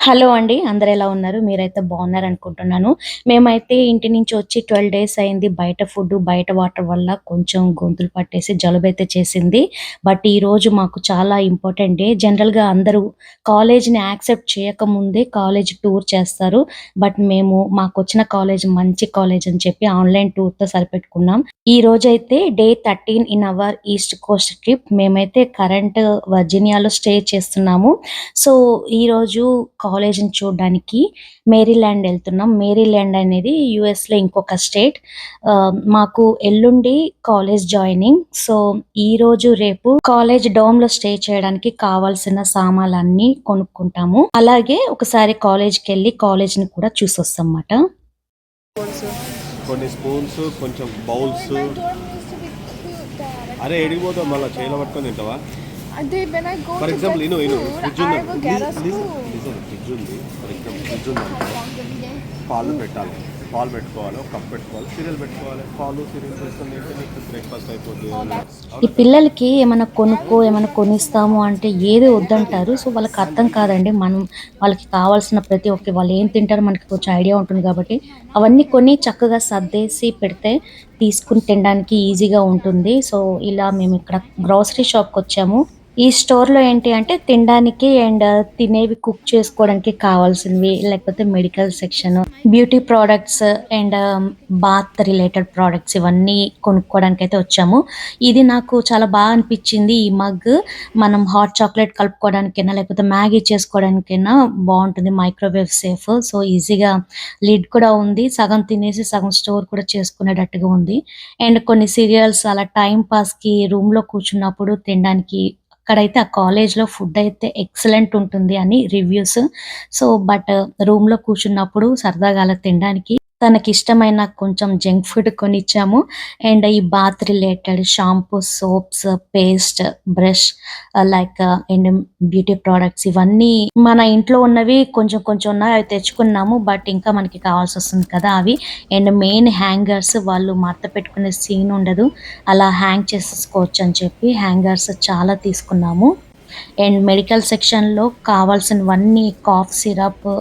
Hello అండి. అందరూ ఎలా ఉన్నారు? మీరైతే బాగున్నారనుకుంటున్నాను. మేమైతే ఇంటి నుంచి వచ్చి 12 డేస్ అయింది. బయట ఫుడ్డు, బయట వాటర్ వల్ల కొంచెం గొంతులు పట్టేసి జలుబైతే చేసింది. బట్ ఈరోజు మాకు చాలా ఇంపార్టెంట్ డే. జనరల్‌గా అందరూ కాలేజ్‌ని యాక్సెప్ట్ చేయకముందే కాలేజ్ టూర్ చేస్తారు. బట్ మేము మాకొచ్చిన కాలేజ్ మంచి కాలేజ్ అని చెప్పి ఆన్‌లైన్ టూర్‌తో సరిపెట్టుకున్నాం. ఈరోజైతే day 13 in our east Coast trip. మేమైతే కరెంట్ వర్జీనియాలో స్టే చేస్తున్నాము. సో, ఈరోజు కాలేజ్‌ని చూడ్డానికి మేరీల్యాండ్ ఎళ్తున్నాం. మేరీల్యాండ్ అనేది యూఎస్‌లో ఇంకొక స్టేట్. మాకు ఎల్లుండి కాలేజ్ జాయినింగ్. సో, ఈరోజు, రేపు కాలేజ్ డోమ్‌లో స్టే చేయడానికి కావాల్సిన సామాన్లన్నీ కొనుక్కుంటాము. అలాగే ఒకసారి కాలేజ్‌కెళ్ళి కాలేజ్‌ని కూడా చూసొస్తాం మాట. కొన్ని స్పూన్స్, కొంచెం బౌల్స్. అరే ఎడికి పోతావు మళ్ళీ చేయలో పట్టుకొని తింటావా? ఫర్ ఎగ్జాంపుల్ ఫ్రిడ్జ్ ఉంది, ఫ్రిడ్జ్ ఉంది. ఫర్ ఎగ్జాంపుల్ ఫ్రిడ్జ్ ఉంది, పాలు పెట్టాలి, పాలు పెట్టుకోవాలి, ఒక కప్ పెట్టుకోవాలి, సీరియల్ పెట్టుకోవాలి, పాలు సీరియల్ పెట్టుకుని మీకు బ్రేక్ఫాస్ట్ అయిపోతుంది. ఈ పిల్లలకి ఏమన్నా కొనుక్కో, ఏమన్నా కొనిస్తాము అంటే ఏది వద్దంటారు. సో, వాళ్ళకి అర్థం కాదండి. మనం వాళ్ళకి కావాల్సిన ప్రతి ఒక్కటి వాళ్ళు ఏం తింటారో మనకి కొంచెం ఐడియా ఉంటుంది కాబట్టి, అవన్నీ కొని చక్కగా సర్దేసి పెడితే తీసుకొని తినడానికి ఈజీగా ఉంటుంది. సో, ఇలా మేము ఇక్కడ గ్రోసరీ షాప్‌కొచ్చాము. ఈ స్టోర్‌లో ఏంటి అంటే తినడానికి అండ్ తినేవి కుక్ చేసుకోవడానికి కావాల్సినవి, లేకపోతే medical section, beauty products and bath related products ఇవన్నీ కొనుక్కోవడానికైతే వచ్చాము. ఇది నాకు చాలా బాగా అనిపించింది. ఈ మగ్ మనం హాట్ చాక్లేట్ కలుపుకోవడానికైనా, లేకపోతే మ్యాగీ చేసుకోవడానికైనా బావుంటుంది. Microwave safe. సో, ఈజీగా లిడ్ కూడా ఉంది. సగం తినేసి సగం స్టోర్ కూడా చేసుకునేటట్టుగా ఉంది. అండ్ కొన్ని సీరియల్స్ అలా టైమ్ పాస్‌కి రూమ్‌లో కూర్చున్నప్పుడు తినడానికి అక్కడైతే ఆ కాలేజ్‌లో ఫుడ్ అయితే ఎక్సలెంట్ ఉంటుంది అని రివ్యూస్. సో, బట్ రూమ్‌లో కూర్చున్నప్పుడు సరదాగా అలా తినడానికి తనకిష్టమైన కొంచెం జంక్ ఫుడ్ కొనిచ్చాము. అండ్ ఈ bath related shampoo, soaps, paste, brush like and beauty products ఇవన్నీ మన ఇంట్లో ఉన్నవి కొంచెం కొంచెం ఉన్నాయి. అవి తెచ్చుకున్నాము. బట్ ఇంకా మనకి కావాల్సొస్తుంది కదా! అవి. అండ్ మెయిన్ హ్యాంగర్స్ వాళ్ళు మడత పెట్టుకునే సీన్ ఉండదు. అలా హ్యాంగ్ చేసేసుకోవచ్చని చెప్పి హ్యాంగర్స్ చాలా తీసుకున్నాము. అండ్ మెడికల్ సెక్షన్‌లో కావాల్సినవన్నీ cough syrup,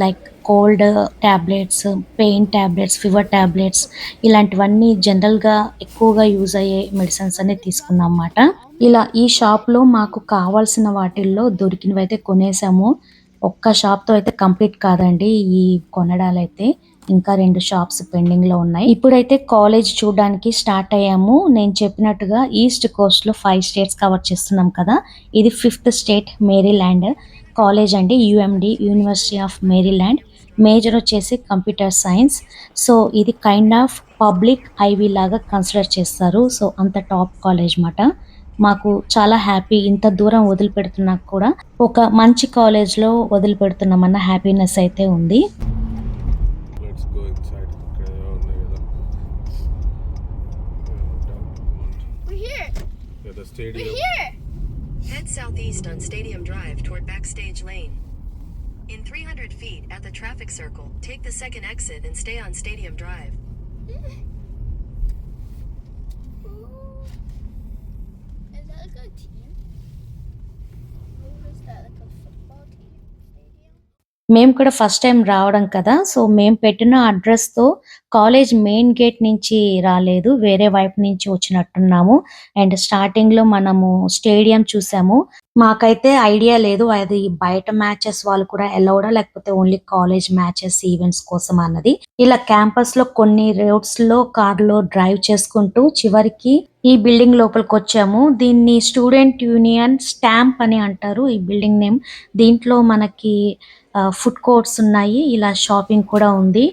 like cold tablets, pain tablets, fever tablets ఇలాంటివన్నీ జనరల్‌గా ఎక్కువగా యూజ్ అయ్యే మెడిసిన్స్ అన్నీ తీసుకున్నాం మాట. ఇలా ఈ షాప్‌లో మాకు కావాల్సిన వాటిల్లో దొరికినవైతే కొనేసాము. ఒక్క షాప్‌తో అయితే కంప్లీట్ కాదండి ఈ కొనడాలైతే. ఇంకా 2 షాప్స్ పెండింగ్‌లో ఉన్నాయి. ఇప్పుడైతే కాలేజ్ చూడ్డానికి స్టార్ట్ అయ్యాము. నేను చెప్పినట్టుగా ఈస్ట్ కోస్ట్‌లో 5 స్టేట్స్ కవర్ చేస్తున్నాం కదా! ఇది 5థ్ స్టేట్ మేరీల్యాండ్. కాలేజ్ అండి యూఎండీ, యూనివర్సిటీ ఆఫ్ మేరీల్యాండ్. మేజర్ వచ్చేసి కంప్యూటర్ సైన్స్. సో, ఇది కైండ్ ఆఫ్ పబ్లిక్ ఐవీ లాగా కన్సిడర్ చేస్తారు. సో, అంత టాప్ కాలేజ్ మాట. మాకు చాలా హ్యాపీ. ఇంత దూరం వదిలిపెడుతున్నా కూడా ఒక మంచి కాలేజ్‌లో వదిలిపెడుతున్నామన్న హ్యాపీనెస్ అయితే ఉంది. Let's go inside. ఇక్కడ ఉన్నాయి కదా. We're here. Yeah, the stadium. We're here. Head southeast on Stadium Drive toward Backstage Lane. In 300 feet at the traffic circle, take the second exit and stay on Stadium Drive. Is that like a team? Or is that like a football team stadium? మేము కూడా first time రావడం కదా! So, మేము పెట్టిన అడ్రెస్‌తో college main gate నుంచి రాలేదు. వేరే వైపు నుంచి వచ్చినట్టున్నాము. అండ్ స్టార్టింగ్‌లో మనము స్టేడియం చూసాము. మాకైతే ఐడియా లేదు. అది బయట మ్యాచెస్ వాళ్ళు కూడా అలౌడా? లేకపోతే ఓన్లీ కాలేజ్ మ్యాచెస్, ఈవెంట్స్ కోసమా అన్నది. ఇలా క్యాంపస్‌లో కొన్ని రోడ్స్‌లో కార్‌లో డ్రైవ్ చేసుకుంటూ చివరికి ఈ బిల్డింగ్ లోపలికొచ్చాము. దీన్ని స్టూడెంట్ యూనియన్ స్టాంప్ అని అంటారు ఈ బిల్డింగ్ నేమ్. దీంట్లో మనకి ఫుడ్ కోర్ట్స్ ఉన్నాయి. ఇలా షాపింగ్ కూడా ఉంది.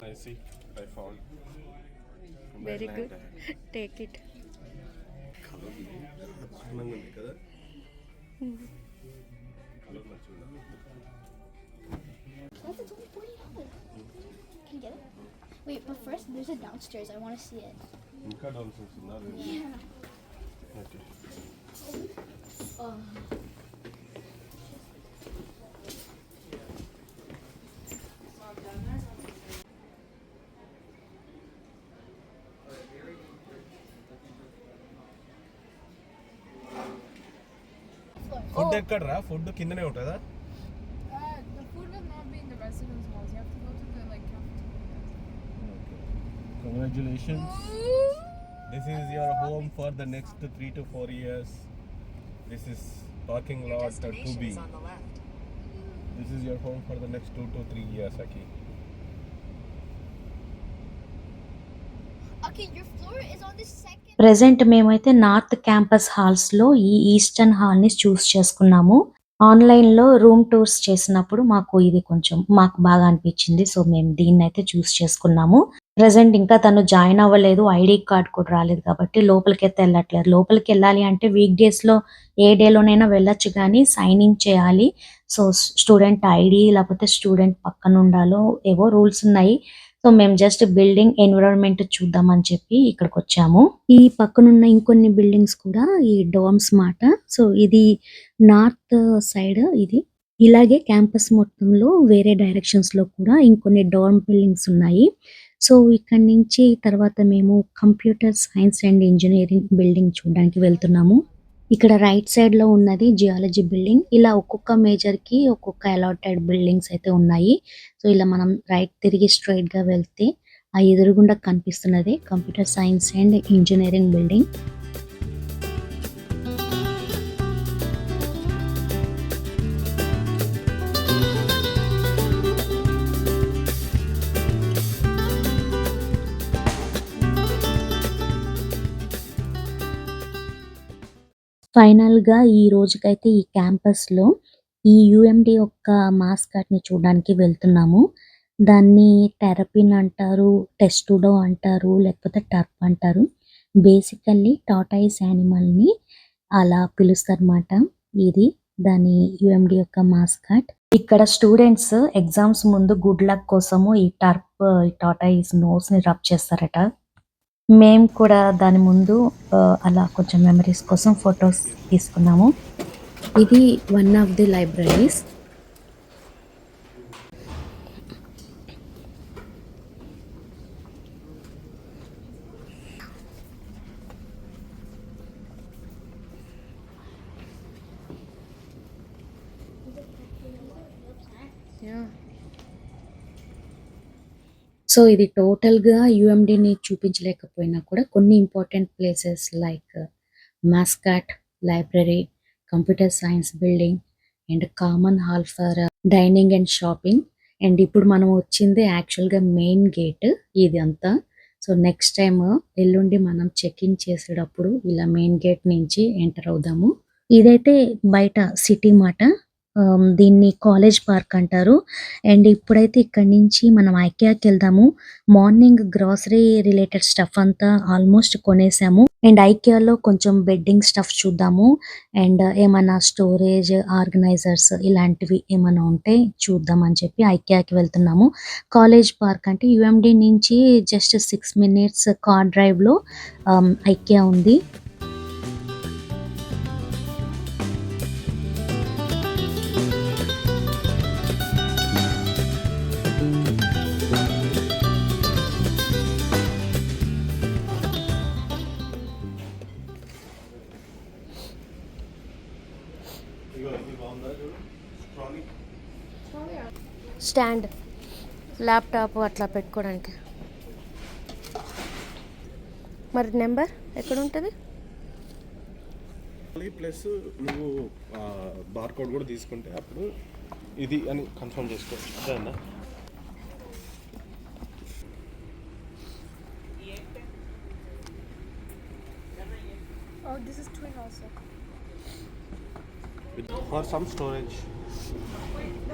I see. I found. Very good. Take it. అందంగా ఉంది కదా. కలర్ నచ్చిందా? That's it's only $40. Can you get it? Wait, but first there's a downstairs. I want to see it. ఇంకా డౌన్స్ ఉందా? Yeah. ఓకే. ఫుడ్ ఎక్కడరా? Food కిందనే ఉంటుందా? The food will not be in the residence halls. You have to go to the like cafeteria. Congratulations. This is your home for the next 3 to 4 years. This is parking Your lot destination 2B. is on the left. This is your home for the next 2 to 3 years, Aki. Okay, your floor is on the second. Present మేమైతే north campus హాల్స్లో ఈ eastern హాల్ని చూస్ చేసుకున్నాము. ఆన్లైన్లో room tours చేసినప్పుడు మాకు ఇది కొంచెం మాకు బాగా అనిపించింది. సో మేము దీన్ని అయితే చూస్ చేసుకున్నాము. ప్రెజెంట్ ఇంకా తను జాయిన్ అవ్వలేదు, ఐడి కార్డ్ కూడా రాలేదు కాబట్టి లోపలికైతే వెళ్ళట్లేదు. లోపలికి వెళ్ళాలి అంటే వీక్ డేస్లో ఏ డేలోనైనా వెళ్ళొచ్చు కానీ సైన్ ఇన్ చేయాలి. సో స్టూడెంట్ ఐడి లేకపోతే స్టూడెంట్ పక్కన ఉండాలో ఏవో రూల్స్ ఉన్నాయి. సో మేము జస్ట్ బిల్డింగ్ ఎన్విరాన్మెంట్ చూద్దామని చెప్పి ఇక్కడికి వచ్చాము. ఈ పక్కనున్న ఇంకొన్ని బిల్డింగ్స్ కూడా ఈ డోమ్స్ మాట. సో ఇది నార్త్ సైడ్ ఇది. ఇలాగే క్యాంపస్ మొత్తంలో వేరే డైరెక్షన్స్ లో కూడా ఇంకొన్ని డోర్మ్ బిల్డింగ్స్ ఉన్నాయి. సో ఇక్కడ నుంచి తర్వాత మేము computer science and engineering building చూడడానికి వెళ్తున్నాము. ఇక్కడ రైట్ సైడ్ లో ఉన్నది జియాలజీ బిల్డింగ్. ఇలా ఒక్కొక్క మేజర్ కి ఒక్కొక్క అలాటెడ్ బిల్డింగ్స్ అయితే ఉన్నాయి. సో ఇలా మనం రైట్ తిరిగి స్ట్రైట్ గా వెళ్తే ఆ ఎదురుగుండా కనిపిస్తున్నది computer science and engineering building. ఫైనల్‌గా ఈ రోజుకైతే ఈ క్యాంపస్‌లో ఈ యూఎండీ యొక్క మాస్కాట్‌ని చూడడానికి వెళ్తున్నాము. దాన్ని టెరపిన్ అంటారు, టెస్టుడో అంటారు, లేకపోతే టర్ప్ అంటారు. బేసికల్లీ టార్టాయిస్ యానిమల్‌ని అలా పిలుస్తారన్నమాట. ఇది దాని యూఎండీ యొక్క మాస్కాట్. ఇక్కడ స్టూడెంట్స్ ఎగ్జామ్స్ ముందు గుడ్ లక్ కోసము ఈ టర్ప్, ఈ టార్టాయిస్ నోస్‌ని రబ్ చేస్తారట. మేము కూడా దాని ముందు అలా కొంచెం మెమరీస్ కోసం ఫొటోస్ తీసుకున్నాము. ఇది one of the libraries. Yeah. So ఇది టోటల్‌గా యూఎండీని చూపించలేకపోయినా కూడా కొన్ని important places like mascot, library, computer science building and common hall for dining and shopping. And ఇప్పుడు మనం వచ్చింది యాక్చువల్‌గా మెయిన్ గేట్ ఇదంతా. సో నెక్స్ట్ టైమ్ ఎల్లుండి మనం చెక్ ఇన్ చేసేటప్పుడు ఇలా మెయిన్ గేట్ నుంచి ఎంటర్ అవుదాము. ఇదైతే బయట సిటీ మాట. దీన్ని కాలేజ్ పార్క్ అంటారు. అండ్ ఇప్పుడైతే ఇక్కడి నుంచి మనం ఐకియాకి వెళ్దాము. మార్నింగ్ గ్రాసరీ రిలేటెడ్ స్టఫ్ అంతా ఆల్మోస్ట్ కొనేసాము. అండ్ ఐకియాలో కొంచెం బెడ్డింగ్ స్టఫ్ చూద్దాము. అండ్ ఏమైనా స్టోరేజ్ ఆర్గనైజర్స్ ఇలాంటివి ఏమైనా ఉంటే చూద్దాం అని చెప్పి ఐకియాకి వెళ్తున్నాము. కాలేజ్ పార్క్ అంటే యూఎండి నుంచి జస్ట్ 6 minutes కార్ డ్రైవ్లో ఐకియా ఉంది. స్టాండ్ ల్యాప్టాప్ అట్లా పెట్టుకోవడానికి. మరి నెంబర్ ఎక్కడ ఉంటుంది? ప్లస్ నువ్వు బార్ కోడ్ కూడా తీసుకుంటే అప్పుడు ఇది అని కన్ఫర్మ్ చేసుకోవచ్చు. అదే అన్న. Oh, this is twin also. For some storage,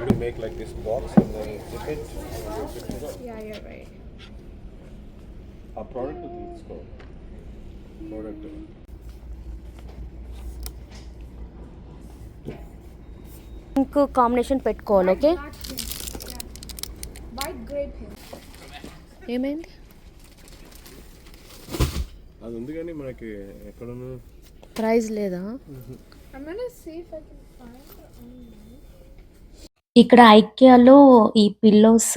you make like this box and then zip it. Yeah, you're right. A product తీసుకో. Product. ఇంకో కాంబినేషన్ పెట్టుకోవాలి. Okay. Black pin. Yeah. White gray pin. ఏమైంది? అది ఉంది కానీ మనకి ఎక్కడున్నా price లేదా? I'm gonna see if I can find it online. ఇక్కడ ఐకియాలో ఈ పిల్లోస్,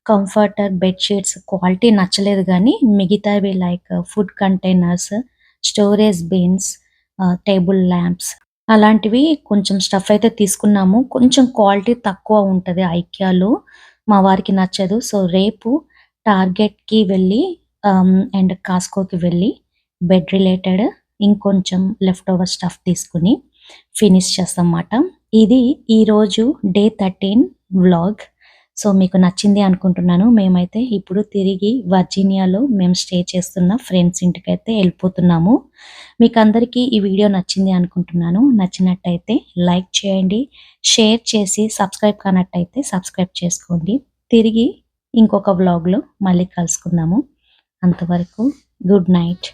కంఫర్టర్, బెడ్షీట్స్ క్వాలిటీ నచ్చలేదు కానీ మిగతావి like food containers, storage bins, table lamps అలాంటివి కొంచెం స్టఫ్ అయితే తీసుకున్నాము. కొంచెం క్వాలిటీ తక్కువ ఉంటది ఐకియాలో. మా వారికి నచ్చదు. సో, రేపు టార్గెట్‌కి వెళ్ళి అండ్ కాస్కోకి వెళ్ళి బెడ్ రిలేటెడ్ ఇంకొంచెం లెఫ్ట్ ఓవర్ స్టఫ్ తీసుకొని ఫినిష్ చేస్తామన్నమాట. ఇది ఈరోజు డే 13 వ్లాగ్. సో, మీకు నచ్చింది అనుకుంటున్నాను. మేమైతే ఇప్పుడు తిరిగి వర్జీనియాలో మేము స్టే చేస్తున్న ఫ్రెండ్స్ ఇంటికైతే వెళ్ళిపోతున్నాము. మీకందరికీ ఈ వీడియో నచ్చింది అనుకుంటున్నాను. నచ్చినట్టయితే లైక్ చేయండి, షేర్ చేసి సబ్స్క్రైబ్ కానట్టయితే సబ్స్క్రైబ్ చేసుకోండి. తిరిగి ఇంకొక వ్లాగ్‌లో మళ్ళీ కలుసుకుందాము. అంతవరకు గుడ్ నైట్.